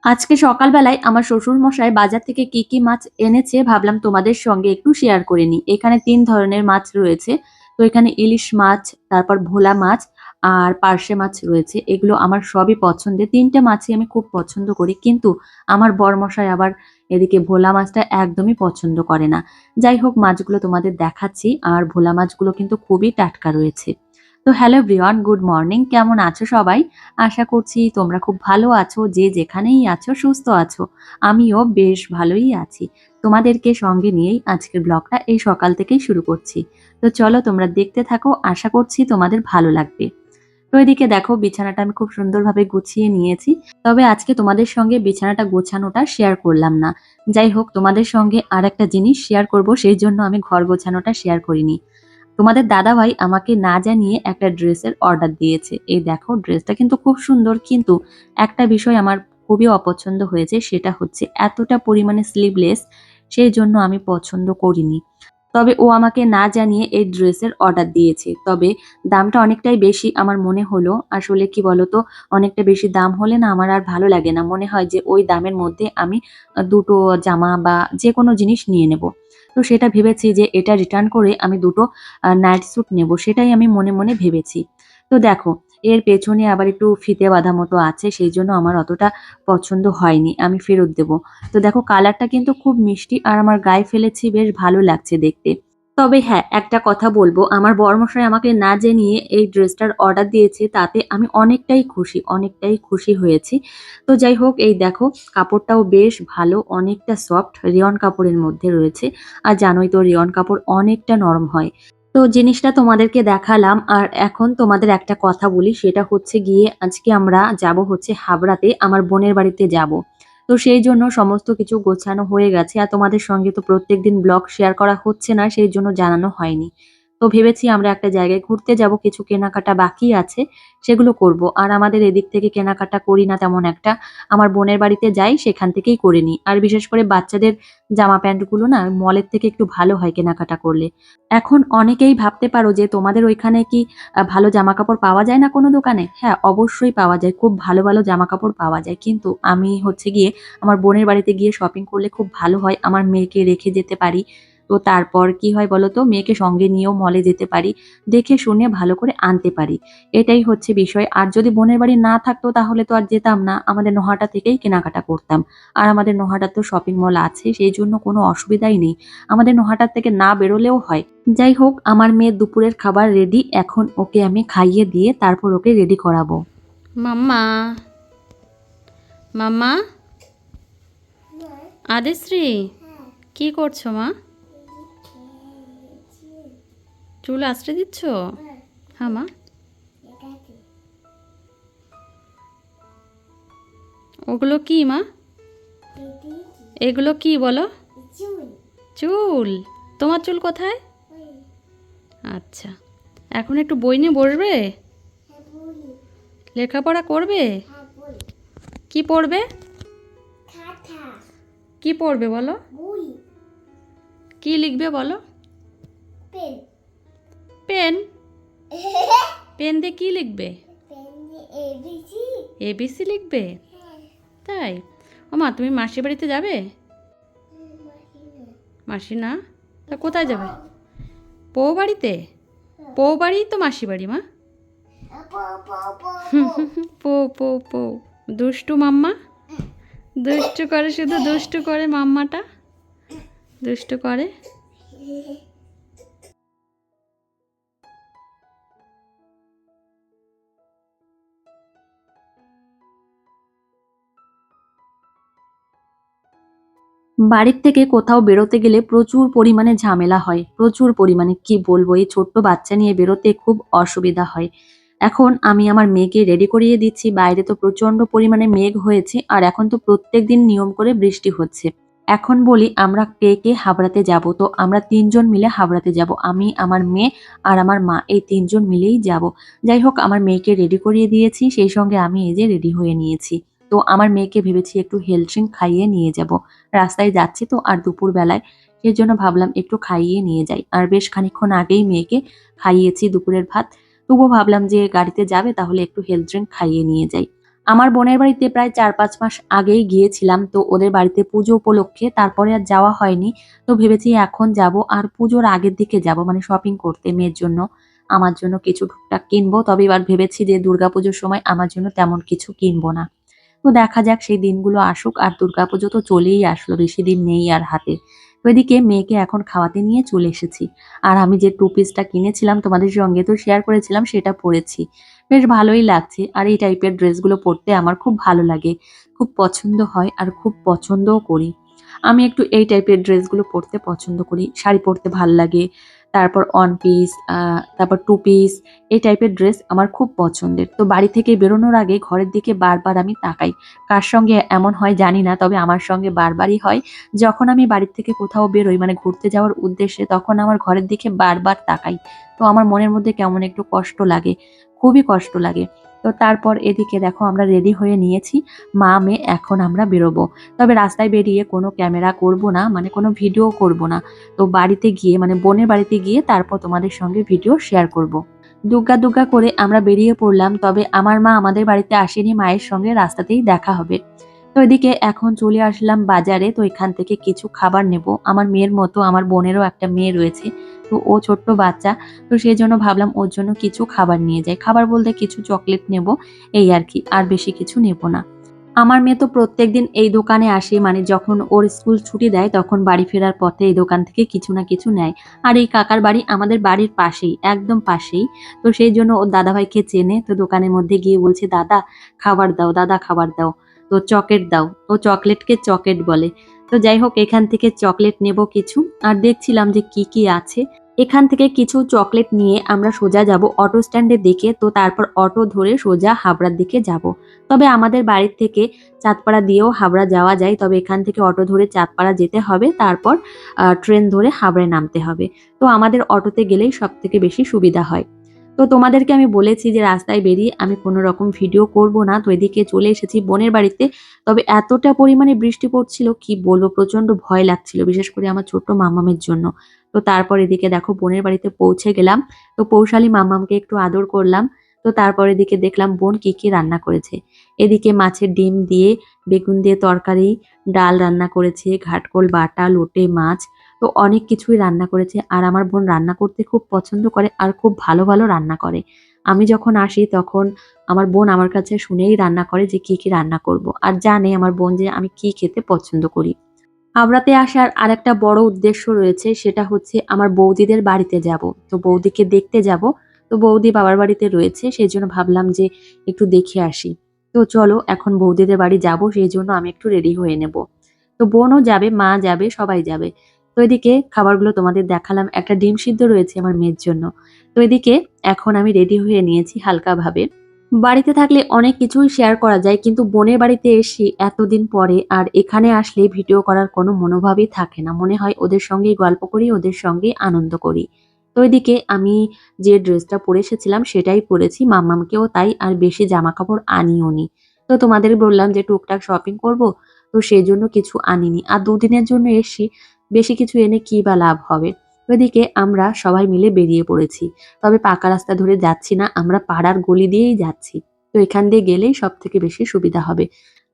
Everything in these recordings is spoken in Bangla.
আজকে সকালবেলায় আমার শ্বশুরমশাই বাজার থেকে কি কি মাছ এনেছে ভাবলাম তোমাদের সঙ্গে একটু শেয়ার করে নিই। এখানে ৩ ধরনের মাছ রয়েছে। তো এখানে ইলিশ মাছ, তারপর ভোলা মাছ আর পার্শে মাছ রয়েছে। এগুলো আমার সবই পছন্দের। ৩ টে মাছই আমি খুব পছন্দ করি। কিন্তু আমার বরমশাই আবার এদিকে ভোলা মাছটা একদমই পছন্দ করে না। যাই হোক মাছগুলো তোমাদের দেখাচ্ছি। আর ভোলা মাছগুলো কিন্তু খুবই টাটকা রয়েছে। তো হ্যালো এভরিওয়ান, গুড মর্নিং। কেমন আছো সবাই? আশা করছি তোমরা খুব ভালো আছো, যে যেখানেই আছো সুস্থ আছো। আমিও বেশ ভালোই আছি। তোমাদেরকে সঙ্গে নিয়েই আজকের ব্লগটা এই সকাল থেকেই শুরু করছি। তো চলো তোমরা দেখতে থাকো, আশা করছি তোমাদের ভালো লাগবে। তো এদিকে দেখো বিছানাটা আমি খুব সুন্দরভাবে গুছিয়ে নিয়েছি। তবে আজকে তোমাদের সঙ্গে বিছানাটা গোছানোটা শেয়ার করলাম না। যাই হোক তোমাদের সঙ্গে আর একটা জিনিস শেয়ার করব, সেই জন্য আমি ঘর গোছানোটা শেয়ার করিনি। তোমাদের দাদাভাই আমাকে না জানিয়ে একটা ড্রেসের অর্ডার দিয়েছে। এই দেখো ড্রেসটা কিন্তু খুব সুন্দর, কিন্তু একটা বিষয় আমার খুবই অপছন্দ হয়েছে, সেটা হচ্ছে এতটা পরিমাণে স্লিভলেস, সেই জন্য আমি পছন্দ করিনি। তবে ও আমাকে না জানিয়ে এই ড্রেসের অর্ডার দিয়েছে। তবে দামটা অনেকটাই বেশি আমার মনে হলো। আসলে কি বলতো, অনেকটা বেশি দাম হলে না আমার আর ভালো লাগে না। মনে হয় যে ওই দামের মধ্যে আমি দুটো জামা বা যেকোনো জিনিস নিয়ে নেব। তো সেটা ভেবেছি যে এটা রিটার্ন করে আমি দুটো নাইট স্যুট নেব। সেটাই আমি মনে মনে ভেবেছি। তো দেখো এর পেছনে আবার একটু ফিতে বাঁধা মতো আছে, সেই জন্য আমার অতটা পছন্দ হয়নি। আমি ফেরত দেব। তো দেখো কালারটা কিন্তু খুব মিষ্টি আর আমার গায়ে ফেলেছি, বেশ ভালো লাগছে দেখতে। তবে হ্যাঁ, একটা কথা বলবো, আমার বরমশাই আমাকে না জানিয়ে এই ড্রেসটার অর্ডার দিয়েছে, তাতে আমি অনেকটাই খুশি, অনেকটাই খুশি হয়েছি। তো যাই হোক এই দেখো কাপড়টাও বেশ ভালো, অনেকটা সফট রেয়ন কাপড়ের মধ্যে রয়েছে। আর জানোই তো রেয়ন কাপড় অনেকটা নরম হয়। তো জিনিসটা তোমাদেরকে দেখালাম। আর এখন তোমাদের একটা কথা বলি, সেটা হচ্ছে গিয়ে আজকে আমরা যাব হচ্ছে হাবড়াতে, আমার বোনের বাড়িতে যাব। তো সেই জন্য সমস্ত কিছু গোছানো হয়ে গেছে। আর তোমাদের সঙ্গে তো প্রত্যেকদিন ব্লগ শেয়ার করা হচ্ছে না, সেই জন্য জানানো হয়নি। তো ভেবেছি আমরা একটা জায়গায় ঘুরতে যাব, কিছু কেনাকাটা বাকি আছে, সেগুলো করব। আর আমাদের এদিক থেকে কেনাকাটা করি না তেমন একটা। আমার বোনের বাড়িতে যাই, সেখান থেকেই করে নিই। আর বিশেষ করে বাচ্চাদের জামা প্যান্টগুলো না মলের থেকে একটু ভালো হয় কেনাকাটা করলে। এখন অনেকেই ভাবতে পারো যে তোমাদের ওইখানে কি ভালো জামাকাপড় পাওয়া যায় না কোনো দোকানে? হ্যাঁ, অবশ্যই পাওয়া যায়। খুব ভালো, ভালো জামাকাপড় পাওয়া যায়। কিন্তু আমি হচ্ছে গিয়ে আমার বোনের বাড়িতে গিয়ে শপিং করলে খুব ভালো হয়। আমার মেয়েকে রেখে যেতে পারি। তো তারপর কি হয় বলো তো? মেয়েকে সঙ্গে নিয়েও মলে যেতে পারি। দেখে শুনে ভালো করে আনতে পারি। এটাই হচ্ছে বিষয়। আর যদি বোনের বাড়ি না থাকতো তাহলে তো আর যেতাম না। আমাদের নোহাটা থেকেই কেনাকাটা করতাম। আর আমাদের নোহাটার তো শপিং মল আছে, সেই জন্য কোনো অসুবিধাই নেই। আমাদের নোহাটার থেকে না বেরোলেও হয়। যাই হোক আমার মেয়ের দুপুরের খাবার রেডি। এখন ওকে আমি খাইয়ে দিয়ে তারপর ওকে রেডি করাবো। মাম্মা, মাম্মা, আদিশ্রী, কি করছো মা? চুল আঁচড়ে দিচ্ছ? হ্যাঁ মা। ওগুলো কি মা? এগুলো কি বলো? চুল? তোমার চুল কোথায়? আচ্ছা, এখন একটু বই নিয়ে বসবে? লেখাপড়া করবে? কি পড়বে? কি পড়বে বলো? কি লিখবে বলো? পেন? পেন দিয়ে কি লিখবে? এবিসি লিখবে? তাই? ও মা, তুমি মাসির বাড়িতে যাবে? মাসি না? তা কোথায় যাবে? পৌ বাড়িতে? পৌ বাড়ি তো মাসি বাড়ি মা। পো পো পো, দুষ্টু মাম্মা। দুষ্টু করে, শুধু দুষ্টু করে মাম্মাটা, দুষ্টু করে। বাড়ির থেকে কোথাও বেরোতে গেলে প্রচুর পরিমাণে ঝামেলা হয়, প্রচুর পরিমাণে। কি বলবো, এই ছোট্ট বাচ্চা নিয়ে বেরোতে খুব অসুবিধা হয়। এখন আমি আমার মেয়েকে রেডি করিয়ে দিচ্ছি। বাইরে তো প্রচন্ড পরিমাণে মেঘ হয়েছে, আর এখন তো প্রত্যেকদিন নিয়ম করে বৃষ্টি হচ্ছে। এখন বলি আমরা কে কে হাবড়াতে যাব। তো আমরা ৩ জন মিলে হাবড়াতে যাব। আমি, আমার মেয়ে আর আমার মা, এই ৩ জন মিলেই যাব। যাই হোক আমার মেয়েকে রেডি করিয়ে দিয়েছি, সেই সঙ্গে আমি এই যে রেডি হয়ে নিয়েছি। তো আমার মেয়েকে ভেবেছি একটু হেলথ ড্রিঙ্ক খাইয়ে নিয়ে যাব। রাস্তায় যাচ্ছি তো আর দুপুরবেলায়, সেই জন্য ভাবলাম একটু খাইয়ে নিয়ে যাই। আর বেশ খানিকক্ষণ আগেই মেয়েকে খাইয়েছি দুপুরের ভাত। তবুও ভাবলাম যে গাড়িতে যাবে তাহলে একটু হেলথ ড্রিঙ্ক খাইয়ে নিয়ে যাই। আমার বোনের বাড়িতে প্রায় ৪-৫ মাস আগেই গিয়েছিলাম। তো ওদের বাড়িতে পুজো উপলক্ষে, তারপরে আর যাওয়া হয়নি। তো ভেবেছি এখন যাবো, আর পুজোর আগের দিকে যাবো মানে শপিং করতে মেয়ের জন্য, আমার জন্য কিছু টুকটাক কিনবো। তবে এবার ভেবেছি যে দুর্গাপুজোর সময় আমার জন্য তেমন কিছু কিনবো না। তো দেখা যাক সেই দিনগুলো আসুক, আর দুর্গাপুজো তো চলেই আসলো, বেশি দিন নেই আর হাতে। তো এদিকে মেয়েকে এখন খাওয়াতে নিয়ে চলে এসেছি। আর আমি যে টু পিসটা কিনেছিলাম তোমাদের সঙ্গে তো শেয়ার করেছিলাম, সেটা পরেছি। বেশ ভালোই লাগছে, আর এই টাইপের ড্রেসগুলো পরতে আমার খুব ভালো লাগে। খুব পছন্দ হয় আর খুব পছন্দও করি। আমি একটু এই টাইপের ড্রেসগুলো পরতে পছন্দ করি। শাড়ি পরতে ভাল লাগে। তারপর ওয়ান পিস, তারপর টু পিস, এই টাইপের ড্রেস আমার খুব পছন্দের। তো বাড়ি থেকে বেরোনোর আগে ঘরের দিকে বারবার আমি তাকাই। কার সঙ্গে এমন হয় জানি না, তবে আমার সঙ্গে বারবারই হয়। যখন আমি বাড়ির থেকে কোথাও বেরোই মানে ঘুরতে যাওয়ার উদ্দেশ্যে, তখন আমার ঘরের দিকে বারবার তাকাই। তো আমার মনের মধ্যে কেমন একটু কষ্ট লাগে, খুবই কষ্ট লাগে। তো তারপর এদিকে দেখো আমরা রেডি হয়ে নিয়েছি। মা মেয়ে এখন আমরা বেরোবো। তবে রাস্তায় বেরিয়ে কোনো ক্যামেরা করব না, মানে কোনো ভিডিও করব না। তো বাড়িতে গিয়ে মানে বোনের বাড়িতে গিয়ে তারপর তোমাদের সঙ্গে ভিডিও শেয়ার করব। দুগ্গা দুগ্গা করে আমরা বেরিয়ে পড়লাম। তবে আমার মা আমাদের বাড়িতে আসেনি, মায়ের সঙ্গে রাস্তাতেই দেখা হবে। তো এদিকে এখন চলে আসলাম বাজারে। তো এখান থেকে কিছু খাবার নেব। আমার মেয়ের মতো আমার বোনেরও একটা মেয়ে রয়েছে। তো ও ছোট্ট বাচ্চা। তো সেজন্য ভাবলাম ওর জন্য কিছু খাবার নিয়ে যাই। খাবার বলতে কিছু চকলেট নেব, এই আর কি। আর বেশি কিছু নেব না। আমার মেয়ে তো প্রত্যেকদিন এই দোকানে আসে, মানে যখন ওর স্কুল ছুটি দেয় তখন বাড়ি ফেরার পথে এই দোকান থেকে কিছু না কিছু নেয়। আর এই কাকার বাড়ি আমাদের বাড়ির পাশেই, একদম পাশেই। তো সেই জন্য ওর দাদাভাইকে চেনে। তো দোকানের মধ্যে গিয়ে বলছে, দাদা খাবার দাও, দাদা খাবার দাও, তো চকলেট দাও। ও চকলেটকে চকেট বলে। তো যাই হোক, এখান থেকে চকলেট নেব কিছু। আর দেখছিলাম যে কি কি আছে। এখান থেকে কিছু চকলেট নিয়ে আমরা সোজা যাব অটো স্ট্যান্ডের দিকে। তো তারপর অটো ধরে সোজা হাবড়ার দিকে যাব। তবে আমাদের বাড়ির থেকে চাঁদপাড়া দিয়েও হাবড়া যাওয়া যায়। তবে এখান থেকে অটো ধরে চাঁদপাড়া যেতে হবে, তারপর ট্রেন ধরে হাবড়ায় নামতে হবে। তো আমাদের অটোতে গেলেই সবথেকে বেশি সুবিধা হয়। তো তোমাদেরকে আমি বলেছি যে রাস্তায় বেরিয়ে আমি কোনো রকম ভিডিও করব না। তো এদিকে চলে এসেছি বোনের বাড়িতে। তবে এতটা পরিমাণে বৃষ্টি পড়ছিল কি বলবো, প্রচন্ড ভয় লাগছিল, বিশেষ করে আমার ছোট্ট মামামের জন্য। তো তারপর এদিকে দেখো বোনের বাড়িতে পৌঁছে গেলাম। তো পৌশালী মামামকে একটু আদর করলাম। তো তারপর এদিকে দেখলাম বোন কি কি রান্না করেছে। এদিকে মাছের ডিম দিয়ে বেগুন দিয়ে তরকারি, ডাল রান্না করেছে, ঘাটকোল বাটা, লোটে মাছ। তো অনেক কিছুই রান্না করেছে। আর আমার বোন রান্না করতে খুব পছন্দ করে আর খুব ভালো ভালো রান্না করে। আমি যখন আসি তখন আমার বোন আমার কাছে শুনেই রান্না করে যে কি কি রান্না করব। আর জানে আমার বোন যে আমি কি খেতে পছন্দ করি। হাবড়াতে আসার আরেকটা বড় উদ্দেশ্য রয়েছে, সেটা হচ্ছে আমার বৌদিদের বাড়িতে যাব। তো বৌদিকে দেখতে যাব। তো বৌদি বাবার বাড়িতে রয়েছে, সেই জন্য ভাবলাম যে একটু দেখে আসি। তো চলো এখন বৌদিদের বাড়ি যাব, সেই জন্য আমি একটু রেডি হয়ে নেব। তো বোনও যাবে, মা যাবে, সবাই যাবে। তো এদিকে খাবারগুলো তোমাদের দেখালাম। একটা ডিম সিদ্ধ রয়েছে আমার মেয়ের জন্য। তো এদিকে এখন আমি রেডি হয়ে নিয়েছি হালকাভাবে। বাড়িতে থাকলে অনেক কিছুই শেয়ার করা যায়, কিন্তু বোনের বাড়িতে এসে এতদিন পরে আর এখানে আসলে ভিডিও করার কোনো মনোভাবই থাকে না। মনে হয় ওদের সঙ্গেই গল্প করি, ওদের সঙ্গেই আনন্দ করি। তো এদিকে আমি যে ড্রেসটা পরে এসেছিলাম সেটাই পরেছি, মাম্মামকেও তাই, আর বেশি জামা কাপড় আনিও নি। তো তোমাদের বললাম যে টুকটাক শপিং করব, তো সেই জন্য কিছু আনিনি। আর দুদিনের জন্য এসছি, বেশি কিছু এনে কি বা লাভ হবে। তো এদিকে আমরা সবাই মিলে বেরিয়ে পড়েছি। তবে পাকা রাস্তা ধরে যাচ্ছি না, আমরা পাড়ার গলি দিয়েই যাচ্ছি। তো এখান দিয়ে গেলেই সবথেকে বেশি সুবিধা হবে।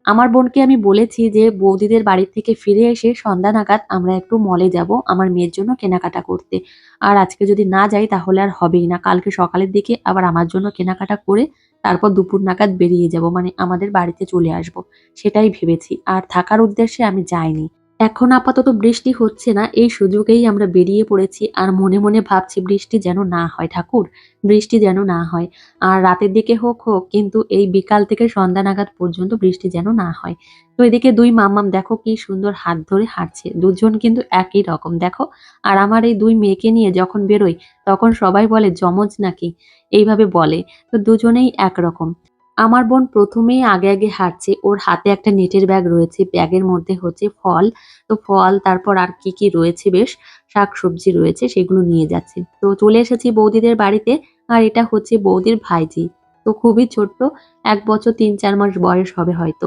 আমার বোনকে আমি বলেছি যে বৌদিদের বাড়ি থেকে ফিরে এসে সন্ধ্যা নাগাদ আমরা একটু মলে যাব আমার মেয়ের জন্য কেনাকাটা করতে। আর আজকে যদি না যাই তাহলে আর হবেই না। কালকে সকালের দিকে আবার আমার জন্য কেনাকাটা করে তারপর দুপুর নাগাদ বেরিয়ে যাব, মানে আমাদের বাড়িতে চলে আসব। সেটাই ভেবেছি। আর থাকার উদ্দেশ্যে আমি যাইনি। এখন আপাতত বৃষ্টি হচ্ছে না, এই সুযোগেই আমরা বেরিয়ে পড়েছি। আর মনে মনে ভাবছি বৃষ্টি যেন না হয় ঠাকুর, বৃষ্টি যেন না হয়। আর রাতের দিকে হোক হোক, কিন্তু এই বিকাল থেকে সন্ধ্যা নাগাদ পর্যন্ত বৃষ্টি যেন না হয়। তো এদিকে দুই মাম্মাম দেখো কি সুন্দর হাত ধরে হাঁটছে, দুজন কিন্তু একই রকম দেখো। আর আমার এই দুই মেয়েকে নিয়ে যখন বেরোই তখন সবাই বলে জমজ নাকি, এইভাবে বলে। তো দুজনেই একরকম। আমার বোন প্রথমেই আগে আগে হাঁটছে, ওর হাতে একটা নেটের ব্যাগ রয়েছে, ব্যাগের মধ্যে হচ্ছে ফল। তো ফল, তারপর আর কি কি রয়েছে বেশ শাকসবজি রয়েছে, সেগুলো নিয়ে যাচ্ছে। তো চলে এসেছি বৌদিদের বাড়িতে। আর এটা হচ্ছে বৌদির ভাইজি। তো খুবই ছোট্ট, 1 বছর 3-4 মাস বয়স হবে হয়তো।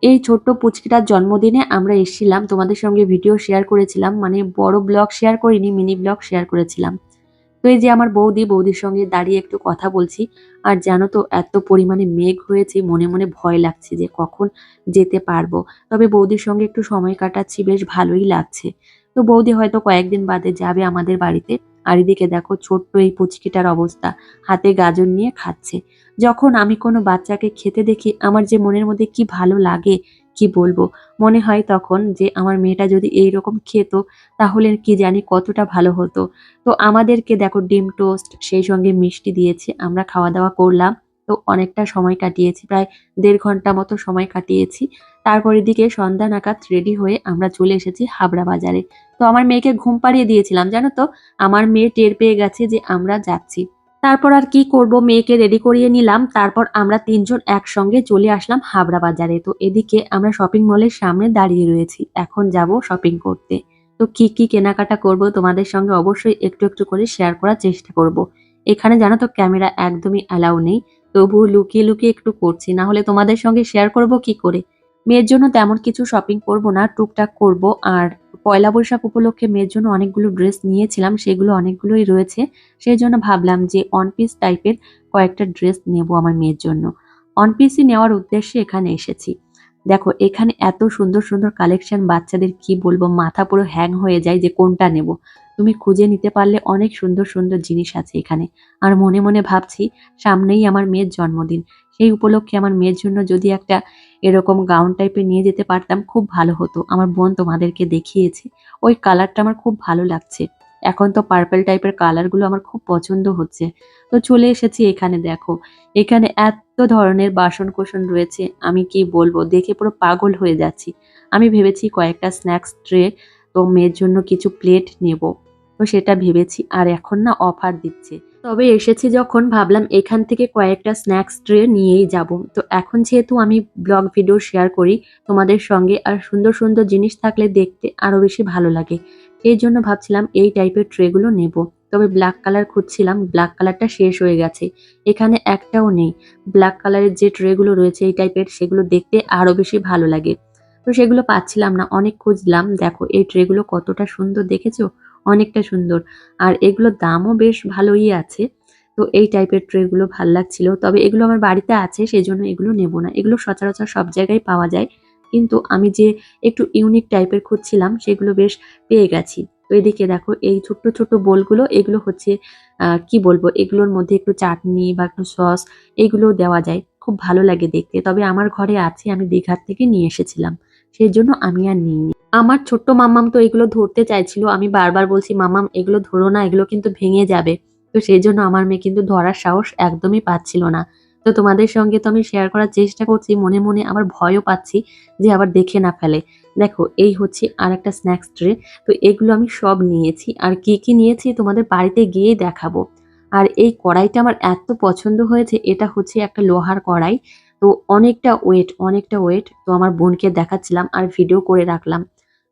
এই ছোট্ট পুচকিটার জন্মদিনে আমরা এসেছিলাম, তোমাদের সঙ্গে ভিডিও শেয়ার করেছিলাম, মানে বড় ব্লগ শেয়ার করিনি, মিনি ব্লগ শেয়ার করেছিলাম। তো এই যে আমার বৌদির সঙ্গে দাঁড়িয়ে একটু কথা বলছি। আর জানো তো এত পরিমাণে মেঘ হয়েছে, মনে মনে ভয় লাগছে যে কখন যেতে পারবো। তবে বৌদির সঙ্গে একটু সময় কাটাচ্ছি, বেশ ভালোই লাগছে। তো বৌদি হয়তো কয়েকদিন বাদে যাবে আমাদের বাড়িতে। আর এদিকে দেখো ছোট্ট এই পুচকিটার অবস্থা, হাতে গাজর নিয়ে খাচ্ছে। যখন আমি কোনো বাচ্চাকে খেতে দেখি আমার যে মনের মধ্যে কি ভালো লাগে কি বলবো। মনে হয় তখন যে আমার মেয়েটা যদি এইরকম খেত তাহলে কি জানি কতটা ভালো হতো। তো আমাদেরকে দেখো ডিম টোস্ট সেই সঙ্গে মিষ্টি দিয়েছে, আমরা খাওয়া দাওয়া করলাম। তো অনেকটা সময় কাটিয়েছি, প্রায় ১.৫ ঘন্টা মতো সময় কাটিয়েছি। তারপর এদিকে সন্ধ্যা নাগাদ রেডি হয়ে আমরা চলে এসেছি হাবড়া বাজারে। তো আমার মেয়েকে ঘুম পাড়িয়ে দিয়েছিলাম জানো তো, আমার মেয়ে টের পেয়ে গেছে যে আমরা যাচ্ছি। তারপর আর কি করব, মেয়েকে রেডি করিয়ে নিলাম। তারপর আমরা ৩ জন একসঙ্গে চলে আসলাম হাবড়া বাজারে। তো এদিকে আমরা শপিং মলের সামনে দাঁড়িয়ে রয়েছি। এখন যাব শপিং করতে। তো কি কেনাকাটা করব তোমাদের সঙ্গে অবশ্যই একটু একটু করে শেয়ার করার চেষ্টা করব। এখানে জানো তো ক্যামেরা একদমই অ্যালাউ নেই। তবুও লুকিয়ে লুকিয়ে একটু করছি, না হলে তোমাদের সঙ্গে শেয়ার করব কি করে। মেয়ের জন্য তেমন কিছু শপিং করব না, টুকটাক করব। আর পয়লা বৈশাখ উপলক্ষে মেয়ের জন্য অনেকগুলো ড্রেস নিয়েছিলাম, সেগুলো অনেকগুলোই রয়েছে। সেই জন্য ভাবলাম যে ওয়ান পিস টাইপের কয়েকটা ড্রেস নেব আমার মেয়ের জন্য। ওয়ান পিসই নেওয়ার উদ্দেশ্যে এখানে এসেছি। দেখো এখানে এত সুন্দর সুন্দর কালেকশন, বাচ্চাদের কি বলবো, মাথা পুরো হ্যাং হয়ে যায় যে কোনটা নেব। তুমি খুঁজে নিতে পারলে অনেক সুন্দর সুন্দর জিনিস আছে এখানে। আর মনে মনে ভাবছি সামনেই আমার মেয়ের জন্মদিন, সেই উপলক্ষে আমার মেয়ের জন্য যদি একটা এরকম গাউন টাইপের নিয়ে যেতে পারতাম খুব ভালো হতো। আমার বোন তোমাদেরকে দেখিয়েছে, ওই কালারটা আমার খুব ভালো লাগছে। এখন তো পার্পল টাইপের কালারগুলো আমার খুব পছন্দ হচ্ছে। তো চলে এসেছি এখানে, দেখো এখানে এত ধরনের বাসন-কোসন রয়েছে, আমি কি বলবো, দেখে পুরো পাগল হয়ে যাচ্ছি। আমি ভেবেছি কয়েকটা স্ন্যাক্স ট্রে, তো মেয়ের জন্য কিছু প্লেট নেব। তো সেটা ভেবেছি, আর এখন না অফার দিচ্ছে। তবে এসেছি যখন ভাবলাম এখান থেকে কয়েকটা স্ন্যাক্স ট্রে নিয়েই যাব। তো এখন যেহেতু আমি ব্লগ ভিডিও শেয়ার করি তোমাদের সঙ্গে, আর সুন্দর সুন্দর জিনিস থাকলে দেখতে আরো বেশি ভালো লাগে। সেই জন্য ভাবছিলাম এই টাইপের ট্রেগুলো নেব। তবে ব্ল্যাক কালার খুঁজছিলাম, ব্ল্যাক কালারটা শেষ হয়ে গেছে। এখানে একটাও নেই। ব্ল্যাক কালারের যে ট্রেগুলো রয়েছে এই টাইপের, সেগুলো দেখতে আরো বেশি ভালো লাগে। তো সেগুলো পাচ্ছিলাম না, অনেক খুঁজলাম। দেখো এই ট্রেগুলো কতটা সুন্দর দেখেছো? অনেকটা সুন্দর। আর এগুলোর দামও বেশ ভালোই আছে। তো এই টাইপের ট্রেগুলো ভাল লাগছিল। তবে এগুলো আমার বাড়িতে আছে, সেজন্য এগুলো নেব না। এগুলো সচরাচর সব জায়গায় পাওয়া যায়। কিন্তু আমি যে একটু ইউনিক টাইপের খুঁজছিলাম সেগুলো বেশ পেয়ে গেছি। তো এদিকে দেখো এই ছোট্ট ছোট্ট বোলগুলো, এগুলো হচ্ছে কি বলবো, এগুলোর মধ্যে একটু চাটনি বা একটু সস এগুলোও দেওয়া যায়। খুব ভালো লাগে দেখতে। তবে আমার ঘরে আছে, আমি দীঘার থেকে নিয়ে এসেছিলাম। সেজন্য আমি আর নিইনি। আমার ছোট্ট মাম্মাম তো এগুলো ধরতে চাইছিল। আমি বারবার বলছি, "মাম্মাম এগুলো ধরো না, এগুলো কিন্তু ভেঙে যাবে।" তো সেজন্য আমার মেয়ে কিন্তু ধরার সাহস একদমই পাচ্ছিল না। তো তোমাদের সঙ্গে তো আমি শেয়ার করার চেষ্টা করছি, মনে মনে আবার ভয়ও পাচ্ছি যে আবার দেখে না ফেলে। দেখো এই হচ্ছে আরেকটা স্ন্যাকস ট্রে। তো এগুলো আমি সব নিয়েছি। আর কি নিয়েছি তোমাদের বাড়িতে গিয়েই দেখাবো। আর এই কড়াইটা আমার এত পছন্দ হয়েছে, এটা হচ্ছে একটা লোহার কড়াই। তো অনেকটা ওয়েট। তো আমার বোনকে দেখাচ্ছিলাম আর ভিডিও করে রাখলাম।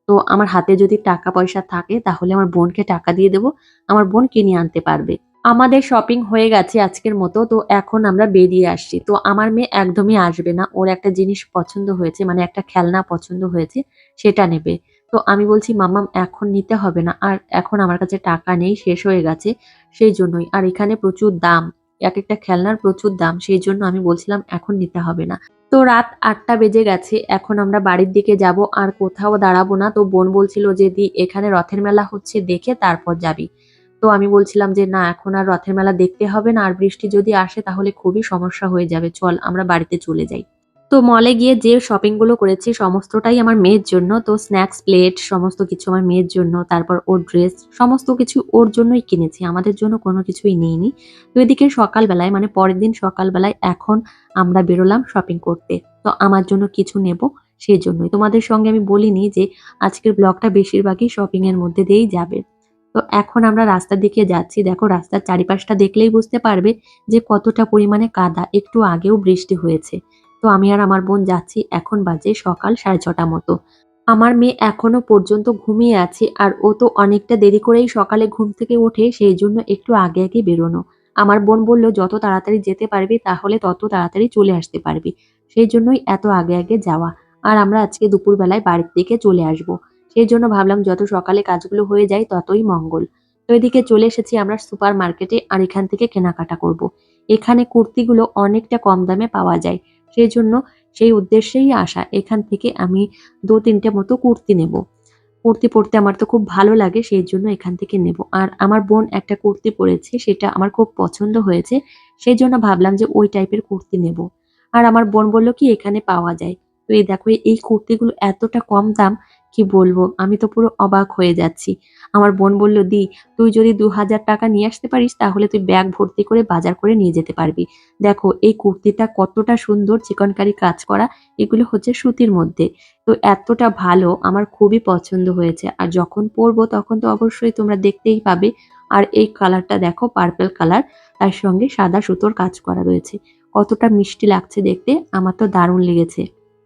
তো আমার হাতে যদি টাকা পয়সা থাকে তাহলে আমার বোনকে টাকা দিয়ে দেব। আমার বোন কিনে আনতে পারবে। আমাদের শপিং হয়ে গেছে আজকের মতো। তো এখন আমরা বেরিয়ে আসছি। তো আমার মেয়ে একদমই আসবে না। ওর একটা জিনিস পছন্দ হয়েছে, মানে একটা খেলনা পছন্দ হয়েছে, সেটা নেবে। তো আমি বলছি, "মাম্মাম এখন নিতে হবে না। আর এখন আমার কাছে টাকা নেই, শেষ হয়ে গেছে।" সেই জন্যই। আর এখানে প্রচুর দাম। একেকটা খেলনার প্রচুর দাম। সেইজন্য আমি বলছিলাম এখন নিতে হবে না। তো রাত ৮টা বেজে গেছে। এখন আমরা বাড়ির দিকে যাব, আর কোথাও দাঁড়াবো না। তো বোন বলছিল যে, "দি এখানে রথের মেলা হচ্ছে, দেখে তারপর যাবি।" তো আমি বলছিলাম যে, "না এখন আর রথের মেলা দেখতে হবে না। আর বৃষ্টি যদি আসে তাহলে খুবই সমস্যা হয়ে যাবে। চল আমরা বাড়িতে চলে যাই।" তো মলে গিয়ে যে শপিং গুলো করেছি সমস্তটাই আমার মেয়ের জন্য। তো স্ন্যাকস প্লেট সমস্ত কিছু আমার মেয়ের জন্য। তারপর ওর ড্রেস সমস্ত কিছু ওর জন্যই কিনেছি। আমাদের জন্য কোনো কিছুই নিইনি। তো এদিকে সকালবেলায়, মানে পরের দিন সকালবেলায় এখন আমরা বেরোলাম শপিং করতে। তো আমার জন্য কিছু নেব, সেজন্যই। তোমাদের সঙ্গে আমি বলিনি যে আজকের ব্লগটা বেশিরভাগই শপিং এর মধ্যে দিয়েই যাবে। তো এখন আমরা রাস্তার দিকে যাচ্ছি। দেখো রাস্তার চারিপাশটা দেখলেই বুঝতে পারবে যে কতটা পরিমাণে কাদা। একটু আগেও বৃষ্টি হয়েছে। তো আমি আর আমার বোন যাচ্ছি। এখন বাজে সকাল 6:30 মতো। আমার মেয়ে এখনো পর্যন্ত ঘুমিয়ে আছে, আর ও তো অনেকটা দেরি করেই সকালে ঘুম থেকে ওঠে, সেই জন্য একটু আগে আগে বেরোনো। আমার বোন বলল, "যত তাড়াতাড়ি যেতে পারবি তাহলে তত তাড়াতাড়ি চলে আসতে পারবি।" সেই জন্যই এত আগে আগে যাওয়া। আর আমরা আজকে দুপুরবেলায় বাড়ির দিকে চলে আসব। সেই জন্য ভাবলাম যত সকালে কাজগুলো হয়ে যায় ততই মঙ্গল। তো তো এদিকে চলে এসেছি আমরা সুপার মার্কেটে আর এখান থেকে কেনাকাটা করব। এখানে কুর্তিগুলো অনেকটা কম দামে পাওয়া যায়। সেই জন্য সেই উদ্দেশ্যেই আসা। এখান থেকে আমি ২-৩ টে মতো কুর্তি নেব। কুর্তি পরতে আমার তো খুব ভালো লাগে, সেই জন্য এখান থেকে নেব। আর আমার বোন একটা কুর্তি পরেছে, সেটা আমার খুব পছন্দ হয়েছে। সেজন্য ভাবলাম যে ওই টাইপের কুর্তি নেব। আর আমার বোন বলল কি এখানে পাওয়া যায়। তো এই দেখো এই কুর্তিগুলো এতটা কম দাম, কি বলবো? আমি তো পুরো অবাক হয়ে যাচ্ছি। আমার বোন বলল, "দি, তুই যদি ৳২,০০০ নিয়ে আসতে পারিস তাহলে তুই ব্যাগ ভর্তি করে বাজার করে নিয়ে যেতে পারবি।" দেখো এই কুর্তিটা কতটা সুন্দর, চিকনকারি কাজ করা। এগুলো হচ্ছে সুতির মধ্যে। তো এতটা ভালো, আমার খুবই পছন্দ হয়েছে। আর যখন পরবো তখন তো অবশ্যই তোমরা দেখতেই পাবে। আর এই কালারটা দেখো, পার্পল কালার, তার সঙ্গে সাদা সুতোর কাজ করা রয়েছে। কতটা মিষ্টি লাগছে দেখতে, আমার তো দারুণ লেগেছে।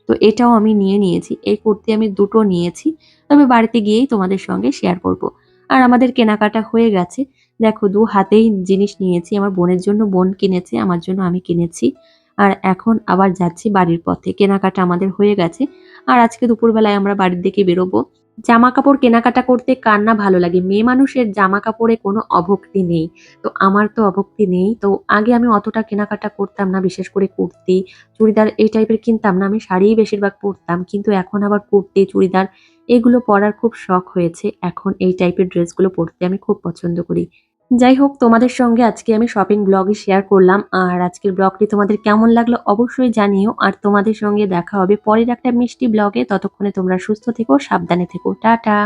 তো এটাও আমি নিয়ে নিয়েছি। এই কুর্তি আমি ২ টো নিয়েছি। তবে বাড়িতে গিয়েই তোমাদের সঙ্গে শেয়ার করব। আর আমাদের কেনাকাটা হয়ে গেছে। দেখো ২ হাতেই জিনিস নিয়েছি। আমার বোনের জন্য বোন কিনেছে, আমার জন্য আমি কিনেছি। আর এখন আবার যাচ্ছি বাড়ির পথে। কেনাকাটা আমাদের হয়ে গেছে। আর আজকে দুপুরবেলায় আমরা বাড়ির দিকে বেরোবো। জামাকাপড় কেনাকাটা করতে কার না ভালো লাগে? মেয়ে মানুষের জামাকাপড়ে কোনো অভক্তি নেই। তো আমার তো অভক্তি নেই। তো আগে আমি অতটা কেনাকাটা করতাম না। বিশেষ করে কুর্তি, চুড়িদার এই টাইপের কিনতাম না। আমি শাড়িই বেশিরভাগ পরতাম। কিন্তু এখন আবার কুর্তি, চুড়িদার এগুলো পরার খুব শখ হয়েছে। এখন এই টাইপের ড্রেসগুলো পরতে আমি খুব পছন্দ করি। যাই হোক, তোমাদের সঙ্গে আজকে আমি শপিং ব্লগই শেয়ার করলাম। আর আজকের ব্লগটি তোমাদের কেমন লাগলো অবশ্যই জানিও। আর তোমাদের সঙ্গে দেখা হবে পরের একটা মিষ্টি ব্লগে। ততক্ষণে তোমরা সুস্থ থেকো, সাবধানে থেকো। টাটা।